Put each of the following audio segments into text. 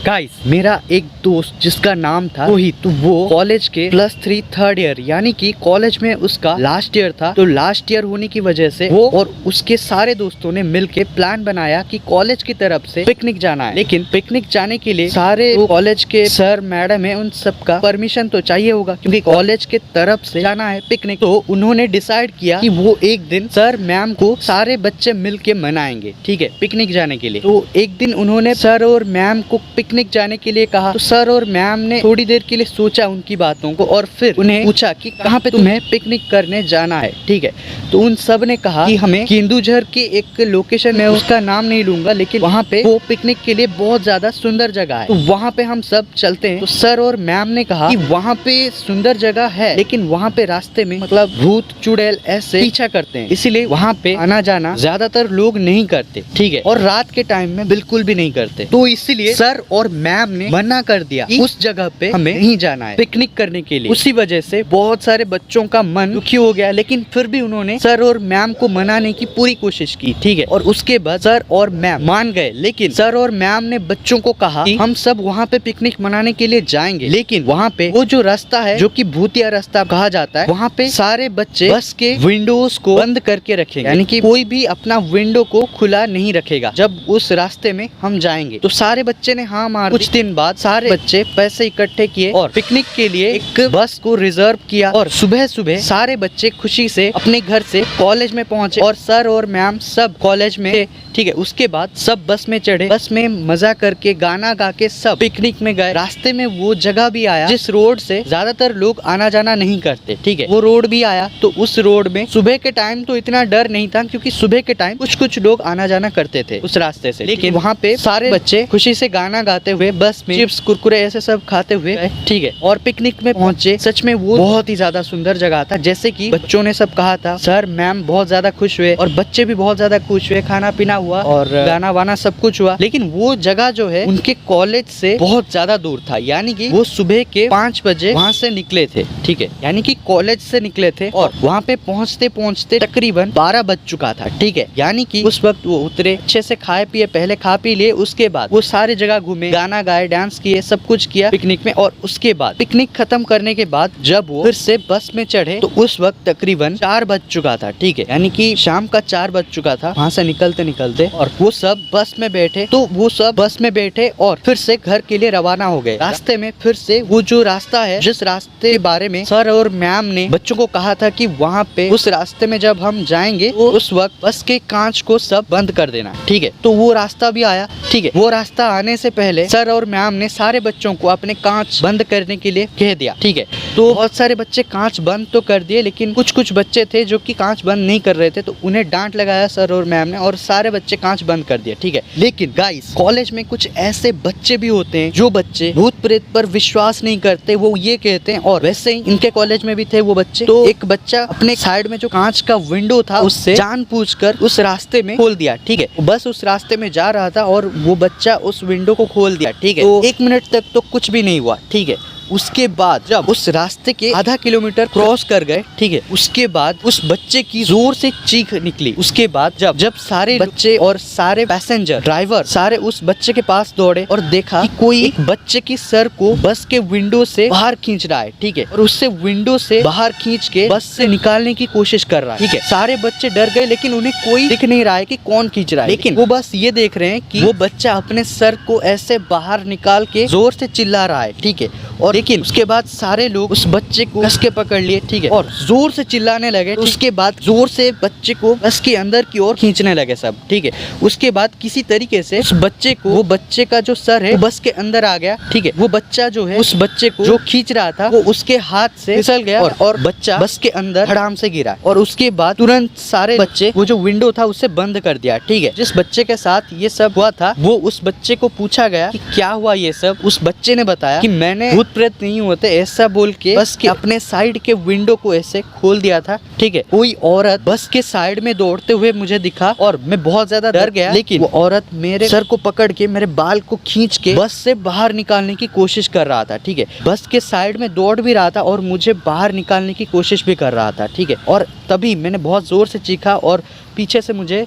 Guys, मेरा एक दोस्त जिसका नाम था रोहित, तो वो कॉलेज के +3 थर्ड ईयर यानी कि कॉलेज में उसका लास्ट ईयर था। तो लास्ट ईयर होने की वजह से वो और उसके सारे दोस्तों ने मिलके प्लान बनाया कि कॉलेज की तरफ से पिकनिक जाना है। लेकिन पिकनिक जाने के लिए सारे कॉलेज के सर मैडम है, उन सबका परमिशन तो चाहिए होगा क्योंकि कॉलेज के तरफ से जाना है पिकनिक। तो उन्होंने डिसाइड किया कि वो एक दिन सर मैम को सारे बच्चे मिलके मनाएंगे, ठीक है, पिकनिक जाने के लिए। तो एक दिन उन्होंने सर और मैम को पिकनिक जाने के लिए कहा। तो सर और मैम ने थोड़ी देर के लिए सोचा उनकी बातों को और फिर उन्हें पूछा कि कहाँ पे तुम्हें पिकनिक करने जाना है, ठीक है। तो उन सब ने कहा कि हमें केंदुझर के एक लोकेशन है, उसका नाम नहीं लूंगा, लेकिन वहाँ पे वो पिकनिक के लिए बहुत ज्यादा सुंदर जगह है, तो वहाँ पे हम सब चलते हैं। तो सर और मैम ने कहा कि वहाँ पे सुंदर जगह है, लेकिन वहाँ पे रास्ते में मतलब भूत चुड़ैल ऐसे पीछा करते हैं, इसीलिए वहाँ पे आना जाना ज्यादातर लोग नहीं करते, ठीक है, और रात के टाइम में बिल्कुल भी नहीं करते। तो इसलिए सर और मैम ने मना कर दिया कि उस जगह पे हमें नहीं जाना है पिकनिक करने के लिए। उसी वजह से बहुत सारे बच्चों का मन दुखी हो गया, लेकिन फिर भी उन्होंने सर और मैम को मनाने की पूरी कोशिश की, ठीक है। और उसके बाद सर और मैम मान गए, लेकिन सर और मैम ने बच्चों को कहा कि हम सब वहाँ पे पिकनिक मनाने के लिए जाएंगे, लेकिन वहाँ पे वो जो रास्ता है जो कि भूतिया रास्ता कहा जाता है, वहाँ पे सारे बच्चे बस के विंडोज को बंद करके रखेंगे, यानी कि कोई भी अपना विंडो को खुला नहीं रखेगा जब उस रास्ते में हम जाएंगे। तो सारे बच्चे ने हाँ मार। कुछ दिन बाद सारे बच्चे पैसे इकट्ठे किए और पिकनिक के लिए एक बस को रिजर्व किया और सुबह सुबह सारे बच्चे खुशी से अपने घर से कॉलेज में पहुंचे और सर और मैम सब कॉलेज में थे, ठीक है। उसके बाद सब बस में चढ़े, बस में मजा करके गाना गा के सब पिकनिक में गए। रास्ते में वो जगह भी आया जिस रोड से ज्यादातर लोग आना जाना नहीं करते, ठीक है, वो रोड भी आया। तो उस रोड में सुबह के टाइम तो इतना डर नहीं था क्योंकि सुबह के टाइम कुछ लोग आना जाना करते थे उस रास्ते से, लेकिन वहाँ पे सारे बच्चे खुशी से गाना गाते हुए बस में चिप्स कुरकुरे ऐसे सब खाते हुए, ठीक है, और पिकनिक में पहुंचे। सच में वो बहुत ही ज्यादा सुंदर जगह था, जैसे कि बच्चों ने सब कहा था। सर मैम बहुत ज्यादा खुश हुए और बच्चे भी बहुत ज्यादा खुश हुए, खाना पीना हुआ और गाना वाना सब कुछ हुआ। लेकिन वो जगह जो है उनके कॉलेज से बहुत ज्यादा दूर था, यानी कि वो सुबह के 5 बजे वहाँ से निकले थे, ठीक है, यानी कि कॉलेज से निकले थे और वहाँ पे पहुँचते पहुँचते तकरीबन 12 बज चुका था, ठीक है। यानी कि उस वक्त वो उतरे, अच्छे से खाए पिए, पहले खा पी लिए, उसके बाद वो सारे जगह घूमे, गाना गाए, डांस किए, सब कुछ किया पिकनिक में। और उसके बाद पिकनिक खत्म करने के बाद जब वो फिर से बस में चढ़े तो उस वक्त तकरीबन 4 बज चुका था, ठीक है, यानी कि शाम का 4 बज चुका था वहाँ से निकलते निकलते। और वो सब बस में बैठे, तो वो सब बस में बैठे और फिर से घर के लिए रवाना हो गए। रास्ते में फिर से वो जो रास्ता है, जिस रास्ते के बारे में सर और मैम ने बच्चों को कहा था कि वहाँ पे उस रास्ते में जब हम जाएंगे तो उस वक्त बस के कांच को सब बंद कर देना, ठीक है। तो वो रास्ता भी आया, ठीक है। वो रास्ता आने से पहले सर और मैम ने सारे बच्चों को अपने कांच बंद करने के लिए कह दिया, ठीक है। तो बहुत सारे बच्चे कांच बंद तो कर दिए, लेकिन कुछ बच्चे थे जो कि कांच बंद नहीं कर रहे थे, तो उन्हें डांट लगाया सर और मैम ने और सारे बच्चे कांच बंद कर दिया, ठीक है। लेकिन गाइस, कॉलेज में कुछ ऐसे बच्चे भी होते हैं जो बच्चे भूत प्रेत पर विश्वास नहीं करते, वो ये कहते हैं, और वैसे ही इनके कॉलेज में भी थे वो बच्चे। तो एक बच्चा अपने साइड में जो कांच का विंडो था उससे जानबूझकर उस रास्ते में खोल दिया, ठीक है। बस उस रास्ते में जा रहा था और वो बच्चा उस विंडो को खोल दिया, ठीक है। तो 1 मिनट तक तो कुछ भी नहीं हुआ, ठीक है। उसके बाद जब उस रास्ते के आधा किलोमीटर क्रॉस कर गए, ठीक है, उसके बाद उस बच्चे की जोर से चीख निकली। उसके बाद जब सारे बच्चे और सारे पैसेंजर, ड्राइवर सारे उस बच्चे के पास दौड़े और देखा कि कोई एक बच्चे की सर को बस के विंडो से बाहर खींच रहा है, ठीक है, और उससे विंडो से बाहर खींच के बस से निकालने की कोशिश कर रहा है, ठीक है। सारे बच्चे डर गए, लेकिन उन्हें कोई दिख नहीं रहा है कि कौन खींच रहा है, लेकिन वो बस ये देख रहे हैं कि वो बच्चा अपने सर को ऐसे बाहर निकाल के जोर से चिल्ला रहा है, ठीक है। और लेकिन उसके बाद सारे लोग उस बच्चे को कस के पकड़ लिए, ठीक है, और जोर से चिल्लाने लगे। उसके बाद जोर से बच्चे को बस के अंदर की ओर खींचने लगे सब, ठीक है। उसके बाद किसी तरीके से उस बच्चे को, वो बच्चे का जो सर है वो बस के अंदर आ गया, ठीक है। वो बच्चा जो है उस बच्चे को जो खींच रहा था वो उसके हाथ से फिसल गया और बच्चा बस के अंदर धड़ाम से गिरा। और उसके बाद तुरंत सारे बच्चे वो जो विंडो था उसे बंद कर दिया, ठीक है। जिस बच्चे के साथ ये सब हुआ था वो उस बच्चे को पूछा गया कि क्या हुआ ये सब। उस बच्चे ने बताया कि मैंने भूत प्रेत नहीं होते ऐसा बोल के बस के अपने साइड के विंडो को ऐसे खोल दिया था, ठीक है। कोई औरत बस के साइड में दौड़ते हुए मुझे दिखा और मैं बहुत ज्यादा डर गया, लेकिन वो औरत मेरे सर को पकड़ के मेरे बाल को खींच के बस से बाहर निकालने की कोशिश कर रहा था, ठीक है। बस के साइड में दौड़ भी रहा था और मुझे बाहर निकालने की कोशिश भी कर रहा था, ठीक है। और तभी मैंने बहुत जोर से चीखा और पीछे से मुझे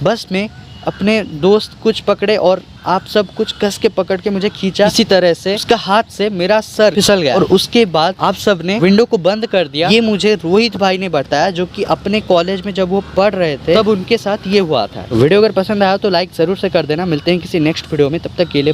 बस में अपने दोस्त कुछ पकड़े और आप सब कुछ कस के पकड़ के मुझे खींचा। इसी तरह से उसका हाथ से मेरा सर फिसल गया और उसके बाद आप सब ने विंडो को बंद कर दिया। ये मुझे रोहित भाई ने बताया, जो कि अपने कॉलेज में जब वो पढ़ रहे थे तब उनके साथ ये हुआ था। वीडियो अगर पसंद आया तो लाइक जरूर से कर देना। मिलते हैं किसी नेक्स्ट वीडियो में, तब तक के लिए बाय।